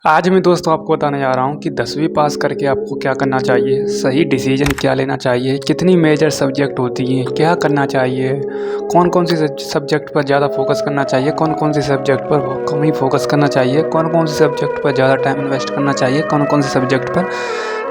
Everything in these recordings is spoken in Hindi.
आज मैं दोस्तों आपको बताने जा रहा हूँ कि 10वीं पास करके आपको क्या करना चाहिए, सही डिसीजन क्या लेना चाहिए, कितनी मेजर सब्जेक्ट होती हैं, क्या करना चाहिए, कौन कौन सी सब्जेक्ट पर ज़्यादा फोकस करना चाहिए, कौन कौन सी सब्जेक्ट पर कम ही फोकस करना चाहिए, कौन कौन सी सब्जेक्ट पर ज़्यादा टाइम इन्वेस्ट करना चाहिए, कौन कौन से सब्जेक्ट पर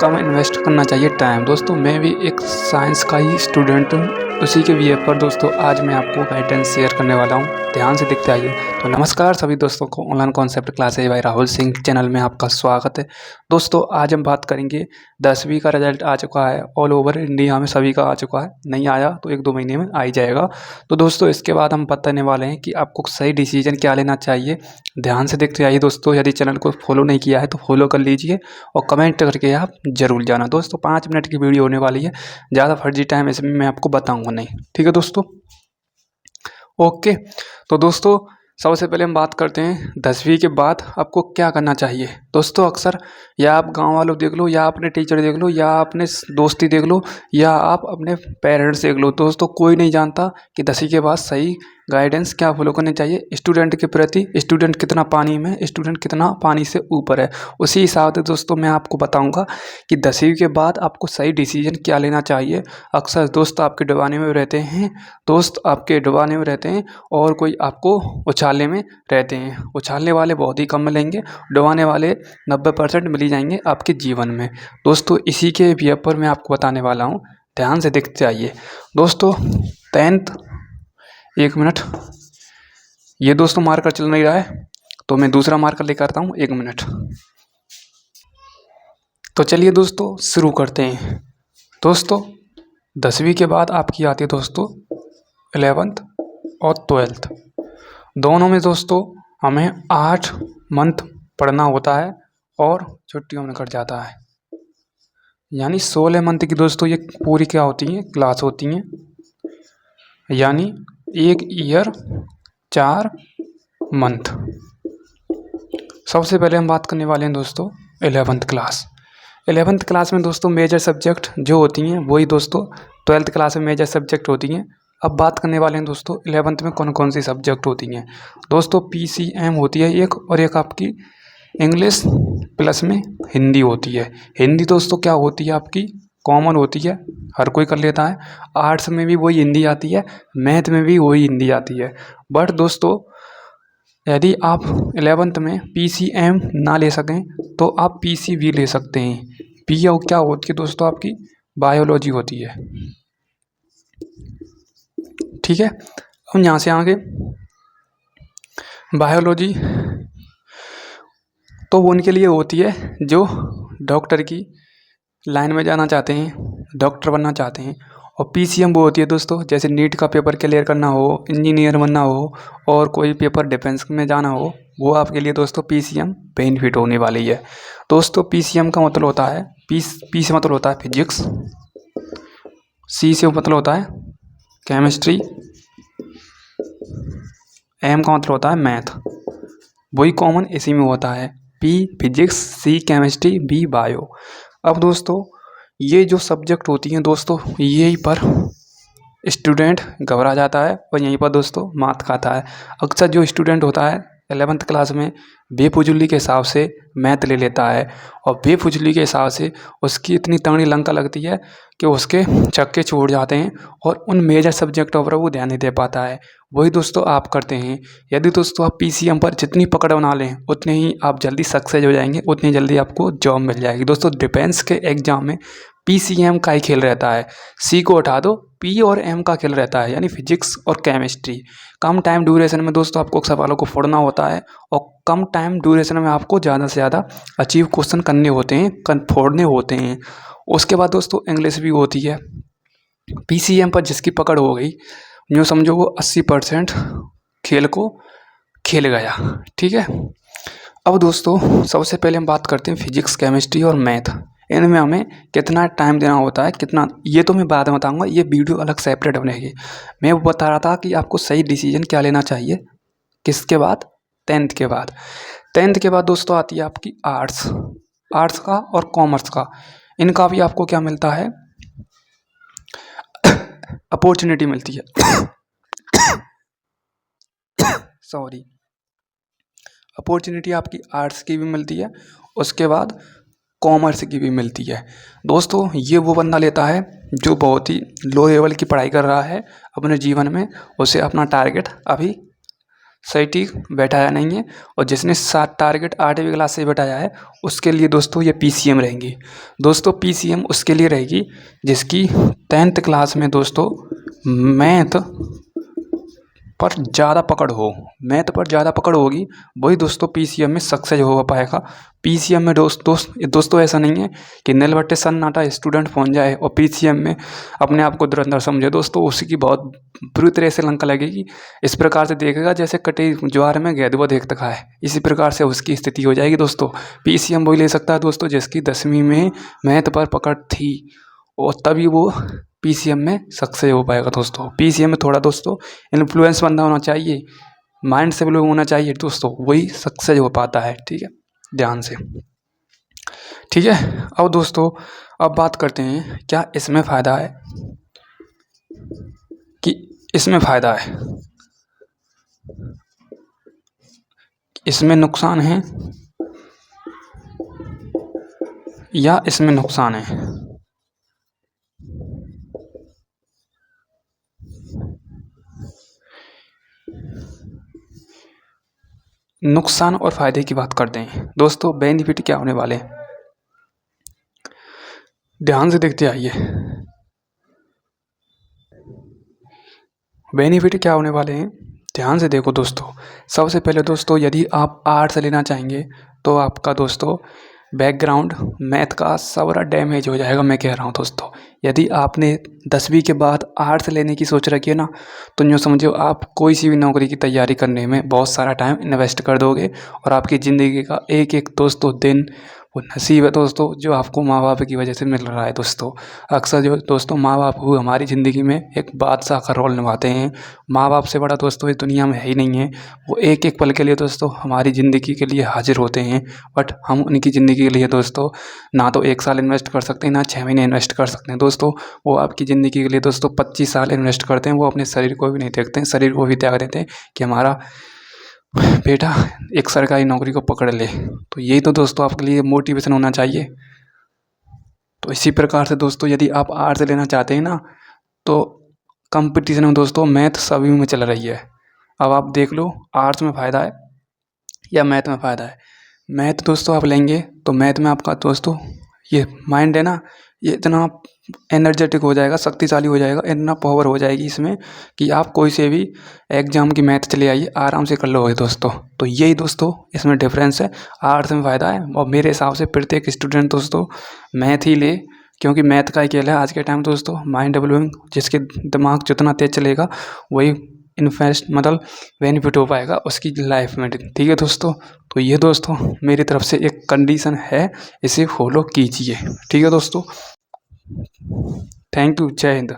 कम इन्वेस्ट करना चाहिए टाइम। दोस्तों मैं भी एक साइंस का ही स्टूडेंट हूँ, उसी के विषय पर दोस्तों आज मैं आपको गाइडेंस शेयर करने वाला हूँ। ध्यान से देखते आइए। तो नमस्कार सभी दोस्तों को, online concept classes by Rahul Singh channel में आपका स्वागत है। दोस्तों आज हम बात करेंगे 10वीं का रिजल्ट आ चुका है, ऑल ओवर इंडिया में सभी का आ चुका है, नहीं आया तो 1-2 महीने में आ ही जाएगा। तो दोस्तों इसके बाद हम बताने वाले हैं कि आपको सही डिसीजन क्या लेना चाहिए। ध्यान से देखते आइए दोस्तों, यदि चैनल को फॉलो नहीं किया है तो फॉलो कर लीजिए और कमेंट करके आप जरूर जाना। दोस्तों 5 मिनट की वीडियो होने वाली है, ज़्यादा फर्जी टाइम इसमें मैं आपको बताऊँगा नहीं, ठीक है दोस्तों। ओके, तो दोस्तों सबसे पहले हम बात करते हैं 10वीं के बाद आपको क्या करना चाहिए। दोस्तों अक्सर या आप गांव वालों देख लो, या अपने टीचर देख लो, या अपने दोस्ती देख लो, या आप अपने पेरेंट्स देख लो, दोस्तों कोई नहीं जानता कि 10वीं के बाद सही गाइडेंस क्या फॉलो करनी चाहिए स्टूडेंट के प्रति। स्टूडेंट कितना पानी में, स्टूडेंट कितना पानी से ऊपर है, उसी हिसाब से दोस्तों मैं आपको बताऊँगा कि 10वीं के बाद आपको सही डिसीजन क्या लेना चाहिए। अक्सर दोस्त आपके डुबाने में रहते हैं, दोस्त आपके डुबाने में रहते हैं और कोई आपको उछालने में रहते हैं। उछालने वाले बहुत ही कम मिलेंगे, डुबाने वाले 90% मिल ही जाएंगे आपके जीवन में। दोस्तों इसी के विषय पर मैं आपको बताने वाला हूँ, ध्यान से देखते आइए। दोस्तों 10th, 1 मिनट, ये दोस्तों मार्कर चल नहीं रहा है तो मैं दूसरा मार्कर लेकर आता हूँ, 1 मिनट। तो चलिए दोस्तों शुरू करते हैं। दोस्तों 10वीं के बाद आपकी आती है दोस्तों 11th और 12th। दोनों में दोस्तों हमें 8 मंथ पढ़ना होता है और छुट्टियों में कट जाता है, यानी 16 मंथ की दोस्तों ये पूरी क्या होती हैं, क्लास होती हैं, यानी 1 ईयर 4 मंथ। सबसे पहले हम बात करने वाले हैं दोस्तों 11th क्लास। 11th क्लास में दोस्तों मेजर सब्जेक्ट जो होती हैं वही दोस्तों 12th क्लास में मेजर सब्जेक्ट होती हैं। अब बात करने वाले हैं दोस्तों 11th में कौन कौन सी सब्जेक्ट होती हैं। दोस्तों PCM होती है एक, और एक आपकी इंग्लिश प्लस में हिंदी होती है। हिंदी दोस्तों क्या होती है आपकी, कॉमन होती है, हर कोई कर लेता है। आर्ट्स में भी वही हिंदी आती है, मैथ में भी वही हिंदी आती है। बट दोस्तों यदि आप 11th में PCM ना ले सकें तो आप PCB ले सकते हैं। पी क्या होती है दोस्तों, आपकी बायोलॉजी होती है, ठीक है। अब यहाँ से आगे बायोलॉजी तो वो उनके लिए होती है जो डॉक्टर की लाइन में जाना चाहते हैं, डॉक्टर बनना चाहते हैं। और PCM वो होती है दोस्तों, जैसे नीट का पेपर क्लियर करना हो, इंजीनियर बनना हो, और कोई पेपर डिफेंस में जाना हो, वो आपके लिए दोस्तों PCM बेनिफिट होने वाली है। दोस्तों PCM का मतलब होता है, पी से मतलब होता है फिजिक्स, C से मतलब होता है केमिस्ट्री, M का मतलब होता है मैथ। वही कॉमन इसी में होता है, P physics, C chemistry, B bio. अब दोस्तों ये जो सब्जेक्ट होती हैं दोस्तों, यहीं पर स्टूडेंट घबरा जाता है और यहीं पर दोस्तों मात खाता है। अक्सर जो स्टूडेंट होता है 11th क्लास में बेफुजली के हिसाब से मैथ ले लेता है, और बेफुजली के हिसाब से उसकी इतनी तगड़ी लंका लगती है कि उसके चक्के छूट जाते हैं और उन मेजर सब्जेक्टों पर वो ध्यान नहीं दे पाता है। वही दोस्तों आप करते हैं। यदि दोस्तों आप PCM पर जितनी पकड़ बना लें उतने ही आप जल्दी सक्सेस हो जाएंगे, उतनी जल्दी आपको जॉब मिल जाएगी। दोस्तों डिफेंस के एग्जाम में PCM का ही खेल रहता है, C को उठा दो, P और M का खेल रहता है, यानी फिजिक्स और केमिस्ट्री। कम टाइम ड्यूरेशन में दोस्तों आपको सवालों को फोड़ना होता है, और कम टाइम ड्यूरेशन में आपको ज़्यादा से ज़्यादा अचीव क्वेश्चन करने होते हैं, फोड़ने होते हैं। उसके बाद दोस्तों इंग्लिश भी होती है। PCM पर जिसकी पकड़ हो गई, यूँ समझो वो 80% खेल को खेल गया, ठीक है। अब दोस्तों सबसे पहले हम बात करते हैं फिजिक्स, केमिस्ट्री और मैथ। इनमें हमें कितना टाइम देना होता है, कितना, ये तो मैं बाद में बताऊंगा, ये वीडियो अलग सेपरेट बनेगी। मैं वो बता रहा था कि आपको सही डिसीजन क्या लेना चाहिए, किसके बाद, 10th के बाद। 10th के बाद दोस्तों आती है आपकी आर्ट्स। आर्ट्स का और कॉमर्स का, इनका भी आपको क्या मिलता है, अपॉर्चुनिटी मिलती है। सॉरी, अपॉर्चुनिटी आपकी आर्ट्स की भी मिलती है, उसके बाद कॉमर्स की भी मिलती है। दोस्तों ये वो बंदा लेता है जो बहुत ही लो लेवल की पढ़ाई कर रहा है अपने जीवन में, उसे अपना टारगेट अभी सही ठीक बैठाया नहीं है, और जिसने 7 टारगेट 8वीं क्लास से बैठाया है उसके लिए दोस्तों ये पीसीएम रहेंगी। दोस्तों पीसीएम उसके लिए रहेगी जिसकी 10th क्लास में दोस्तों मैथ पर ज़्यादा पकड़ हो, मैथ पर ज़्यादा पकड़ होगी, वही दोस्तों पीसीएम में सक्सेस हो पाएगा। पीसीएम में दोस्तों ऐसा नहीं है कि नीलबट्टे सन्नाटा स्टूडेंट पहुंच जाए और पीसीएम में अपने आप को धुरंधर समझे। दोस्तों उसी की बहुत बुरी तरह से लंका लगेगी। इस प्रकार से देखेगा जैसे कटी ज्वार में गेंदुआ देखता का है, इसी प्रकार से उसकी स्थिति हो जाएगी। दोस्तों पीसीएम वही ले सकता है दोस्तों जिसकी 10वीं में मैथ पर पकड़ थी, और तभी वो पीसीएम में सक्सेस हो पाएगा। दोस्तों पीसीएम में थोड़ा दोस्तों इन्फ्लुएंस बंदा होना चाहिए, माइंड से लोग होना चाहिए दोस्तों, वही सक्सेस हो पाता है। ठीक है, ध्यान से। ठीक है, अब दोस्तों अब बात करते हैं क्या इसमें फ़ायदा है कि इसमें फ़ायदा है, इसमें नुकसान है या इसमें नुकसान है। नुकसान और फ़ायदे की बात करते हैं दोस्तों। बेनिफिट क्या होने वाले हैं, ध्यान से देखते आइए। बेनिफिट क्या होने वाले हैं, ध्यान से देखो दोस्तों। सबसे पहले दोस्तों यदि आप आर्ट्स लेना चाहेंगे तो आपका दोस्तों बैकग्राउंड मैथ का सारा डैमेज हो जाएगा। मैं कह रहा हूँ दोस्तों, यदि आपने 10वीं के बाद आर्ट्स लेने की सोच रखी है ना, तो यूँ समझो आप कोई सी भी नौकरी की तैयारी करने में बहुत सारा टाइम इन्वेस्ट कर दोगे, और आपकी ज़िंदगी का एक एक दोस्तों दिन वो नसीब है दोस्तों जो आपको माँ बाप की वजह से मिल रहा है। दोस्तों अक्सर जो दोस्तों माँ बाप हुए हमारी ज़िंदगी में एक बादशाह का रोल निभाते हैं। माँ बाप से बड़ा दोस्तों इस दुनिया में है ही नहीं है। वो एक एक पल के लिए दोस्तों हमारी ज़िंदगी के लिए हाजिर होते हैं, बट हम उनकी ज़िंदगी के लिए दोस्तों ना तो 1 साल इन्वेस्ट कर सकते हैं, ना 6 महीने इन्वेस्ट कर सकते हैं। दोस्तों वो आपकी ज़िंदगी के लिए दोस्तों 25 साल इन्वेस्ट करते हैं। वो अपने शरीर को भी नहीं देखते हैं, शरीर को भी त्याग देते हैं कि हमारा बेटा एक सरकारी नौकरी को पकड़ ले। तो यही तो दोस्तों आपके लिए मोटिवेशन होना चाहिए। तो इसी प्रकार से दोस्तों यदि आप आर्ट्स लेना चाहते हैं ना, तो कंपटीशन में दोस्तों मैथ सभी में चल रही है। अब आप देख लो आर्ट्स में फ़ायदा है या मैथ में फ़ायदा है। मैथ दोस्तों आप लेंगे तो मैथ में आपका दोस्तों ये माइंड है ना, ये इतना एनर्जेटिक हो जाएगा, शक्तिशाली हो जाएगा, इतना पावर हो जाएगी इसमें कि आप कोई से भी एग्जाम की मैथ चले आइए आराम से कर लोगे दोस्तों। तो यही दोस्तों इसमें डिफरेंस है, आर्ट्स में फ़ायदा है। और मेरे हिसाब से प्रत्येक स्टूडेंट दोस्तों मैथ ही ले, क्योंकि मैथ का ही खेल है आज के टाइम दोस्तों। माइंड डेवलपिंग, जिसके दिमाग जितना तेज चलेगा वही इन्वेस्ट मतलब बेनिफिट हो पाएगा उसकी लाइफ में। ठीक है दोस्तों, तो ये दोस्तों मेरी तरफ से एक कंडीशन है, इसे फॉलो कीजिए। ठीक है दोस्तों, थैंक यू, जय हिंद।